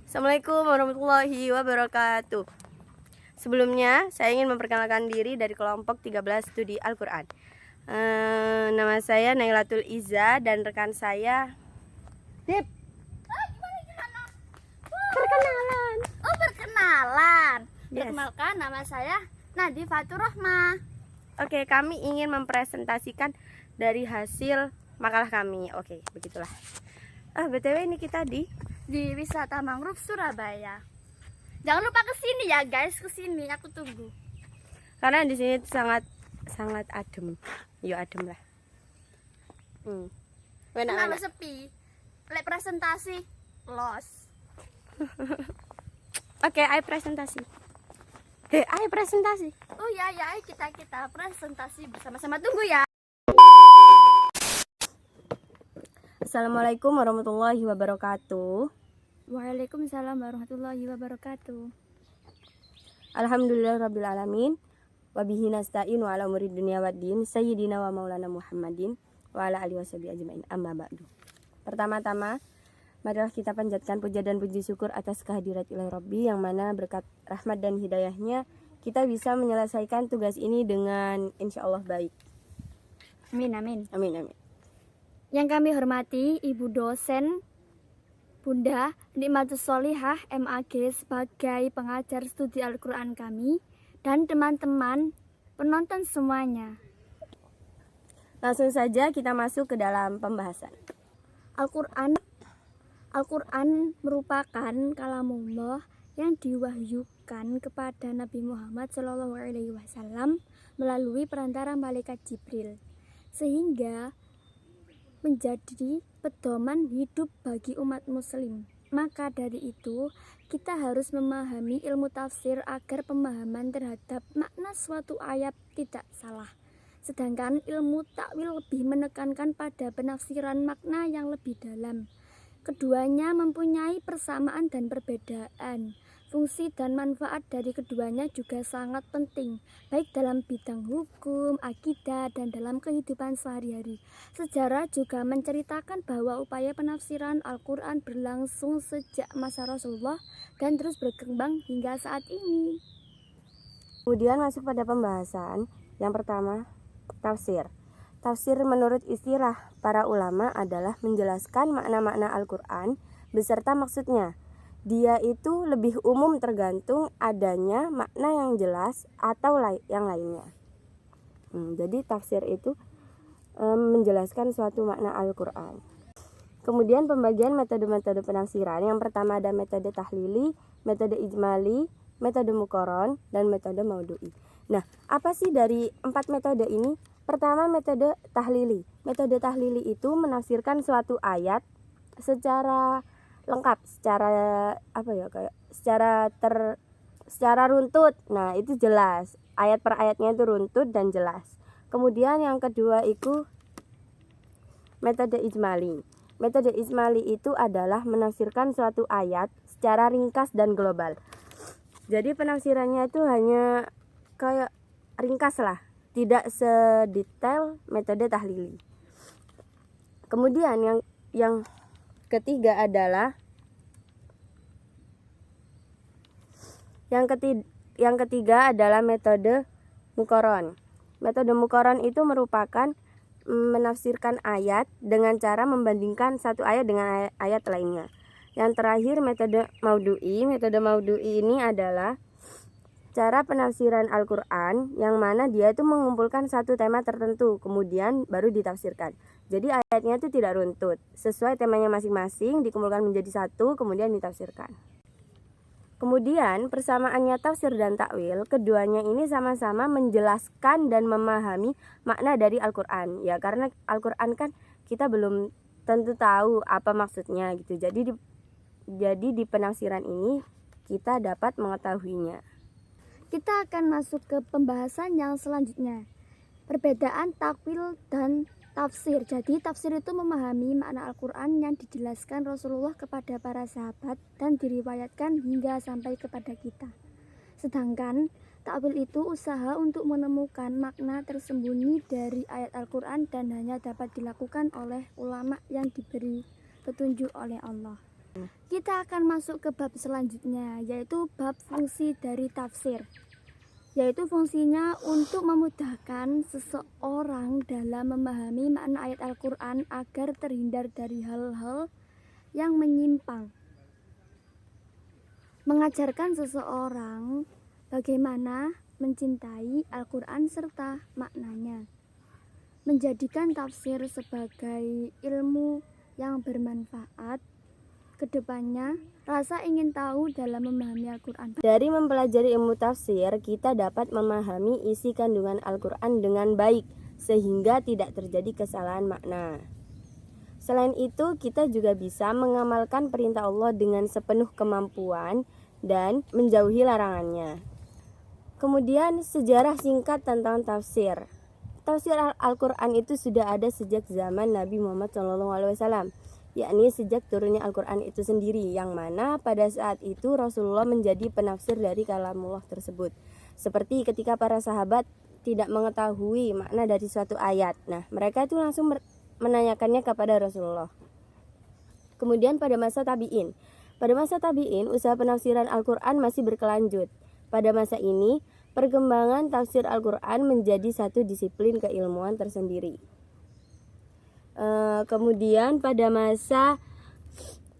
Assalamualaikum warahmatullahi wabarakatuh. Sebelumnya, saya ingin memperkenalkan diri dari kelompok 13 studi Al-Quran. Nama saya Nailatul Iza dan rekan saya Dip. Gimana? Perkenalan. Perkenalan. Yes. Perkenalkan, nama saya Nadifatur Rahmah. Oke, kami ingin mempresentasikan dari hasil makalah kami. Oke, begitulah. BTW ini kita di Wisata Mangrove Surabaya. Jangan lupa kesini ya guys, kesini aku tunggu. karena di sini sangat adem. Yo adem lah. Kenapa sepi? Lek presentasi los. Oke, ayo presentasi. Ayo presentasi. Oh ya, ayo kita presentasi bersama-sama, tunggu ya. Assalamualaikum warahmatullahi wabarakatuh. Waalaikumsalam warahmatullahi wabarakatuh. Alhamdulillah rabbil alamin. Wabihi nasta'in wa ala umuri dunya waddin. Sayyidina wa maulana Muhammadin wa ala alihi washabihi ajmain. Amma ba'du. Pertama-tama, marilah kita panjatkan puja dan puji syukur atas kehadirat Ilahi Rabbi, yang mana berkat rahmat dan hidayahnya kita bisa menyelesaikan tugas ini dengan insyaallah baik. Amin. Amin. Yang kami hormati Ibu dosen Bunda Nikmatus Sholihah MAG sebagai pengajar studi Al-Quran kami, dan teman-teman penonton semuanya. Langsung saja kita masuk ke dalam pembahasan. Al-Quran merupakan kalamullah yang diwahyukan kepada Nabi Muhammad SAW melalui perantara malaikat Jibril, sehingga menjadi pedoman hidup bagi umat muslim. Maka dari itu, kita harus memahami ilmu tafsir agar pemahaman terhadap makna suatu ayat tidak salah. Sedangkan ilmu takwil lebih menekankan pada penafsiran makna yang lebih dalam. Keduanya mempunyai persamaan dan perbedaan. Fungsi dan manfaat dari keduanya juga sangat penting, baik dalam bidang hukum, akidah, dan dalam kehidupan sehari-hari. Sejarah juga menceritakan bahwa upaya penafsiran Al-Quran berlangsung sejak masa Rasulullah dan terus berkembang hingga saat ini. Kemudian masuk pada pembahasan. Yang pertama, tafsir. Tafsir menurut istilah para ulama adalah menjelaskan makna-makna Al-Quran beserta maksudnya. Dia itu lebih umum tergantung adanya makna yang jelas atau yang lainnya. Jadi tafsir itu menjelaskan suatu makna Al-Quran. Kemudian pembagian metode-metode penafsiran. Yang pertama ada metode tahlili, metode ijmali, metode muqaron, dan metode maudu'i. Nah, apa sih dari 4 metode ini? Pertama, metode tahlili. Metode tahlili itu menafsirkan suatu ayat secara lengkap, secara runtut. Nah, itu jelas. Ayat per ayatnya itu runtut dan jelas. Kemudian yang kedua itu metode ijmali. Metode ijmali itu adalah menafsirkan suatu ayat secara ringkas dan global. Jadi penafsirannya itu hanya kayak ringkas lah, tidak sedetail metode tahlili. Kemudian yang ketiga adalah metode muqaron. Metode muqaron itu merupakan menafsirkan ayat dengan cara membandingkan satu ayat dengan ayat lainnya. Yang terakhir metode maudu'i. Metode maudu'i ini adalah cara penafsiran Al-Quran yang mana dia itu mengumpulkan satu tema tertentu, kemudian baru ditafsirkan. Jadi ayatnya itu tidak runtut, sesuai temanya masing-masing dikumpulkan menjadi satu, kemudian ditafsirkan. Kemudian persamaannya tafsir dan takwil, keduanya ini sama-sama menjelaskan dan memahami makna dari Al-Quran. Ya, karena Al-Quran kan kita belum tentu tahu apa maksudnya gitu. Jadi di penafsiran ini kita dapat mengetahuinya. Kita akan masuk ke pembahasan yang selanjutnya, perbedaan takwil dan tafsir. Jadi tafsir itu memahami makna Al-Quran yang dijelaskan Rasulullah kepada para sahabat dan diriwayatkan hingga sampai kepada kita. Sedangkan takwil itu usaha untuk menemukan makna tersembunyi dari ayat Al-Quran dan hanya dapat dilakukan oleh ulama yang diberi petunjuk oleh Allah. Kita akan masuk ke bab selanjutnya, yaitu bab fungsi dari tafsir. Yaitu fungsinya untuk memudahkan seseorang dalam memahami makna ayat Al-Quran agar terhindar dari hal-hal yang menyimpang. Mengajarkan seseorang bagaimana mencintai Al-Quran serta maknanya. Menjadikan tafsir sebagai ilmu yang bermanfaat. Kedepannya, rasa ingin tahu dalam memahami Al-Quran. Dari mempelajari ilmu tafsir, kita dapat memahami isi kandungan Al-Quran dengan baik, sehingga tidak terjadi kesalahan makna. Selain itu, kita juga bisa mengamalkan perintah Allah dengan sepenuh kemampuan dan menjauhi larangannya. Kemudian, sejarah singkat tentang tafsir. Tafsir Al-Quran itu sudah ada sejak zaman Nabi Muhammad SAW, yakni sejak turunnya Al-Quran itu sendiri, yang mana pada saat itu Rasulullah menjadi penafsir dari kalamullah tersebut. Seperti ketika para sahabat tidak mengetahui makna dari suatu ayat, nah mereka itu langsung menanyakannya kepada Rasulullah. Kemudian pada masa tabi'in, usaha penafsiran Al-Quran masih berkelanjut. Pada masa ini, perkembangan tafsir Al-Quran menjadi satu disiplin keilmuan tersendiri. Kemudian pada masa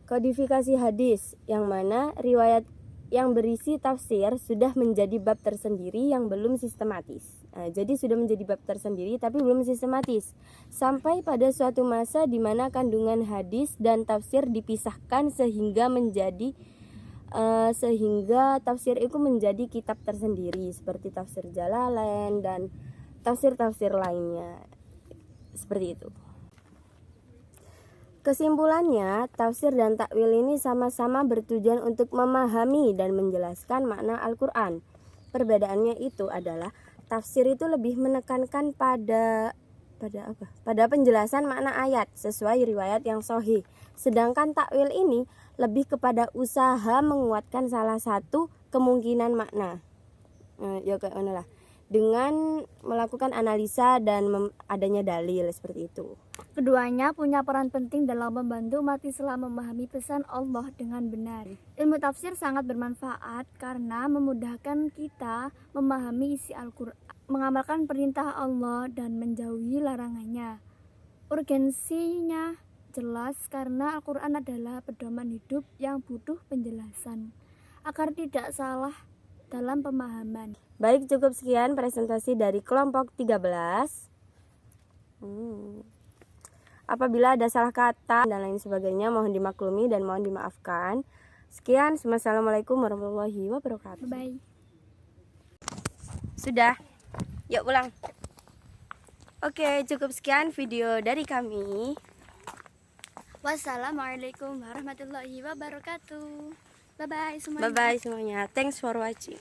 kodifikasi hadis, yang mana riwayat yang berisi tafsir sudah menjadi bab tersendiri yang belum sistematis. Jadi sudah menjadi bab tersendiri tapi belum sistematis. Sampai pada suatu masa di mana kandungan hadis dan tafsir dipisahkan sehingga tafsir itu menjadi kitab tersendiri seperti tafsir Jalalain dan tafsir-tafsir lainnya. Seperti itu. Kesimpulannya, tafsir dan takwil ini sama-sama bertujuan untuk memahami dan menjelaskan makna Al-Quran. Perbedaannya itu adalah tafsir itu lebih menekankan pada penjelasan makna ayat sesuai riwayat yang sahih. Sedangkan takwil ini lebih kepada usaha menguatkan salah satu kemungkinan makna. Dengan melakukan analisa dan adanya dalil seperti itu. Keduanya punya peran penting dalam membantu umat Islam memahami pesan Allah dengan benar. Ilmu tafsir sangat bermanfaat karena memudahkan kita memahami isi Al-Quran, mengamalkan perintah Allah dan menjauhi larangannya. Urgensinya jelas karena Al-Quran adalah pedoman hidup yang butuh penjelasan agar tidak salah dalam pemahaman. Baik, cukup sekian presentasi dari kelompok 13. Apabila ada salah kata dan lain sebagainya mohon dimaklumi dan mohon dimaafkan. Sekian, wassalamualaikum warahmatullahi wabarakatuh. Bye. Sudah, yuk pulang. Oke, cukup sekian video dari kami. Wassalamualaikum warahmatullahi wabarakatuh. Bye bye semuanya. Bye bye semuanya. Thanks for watching.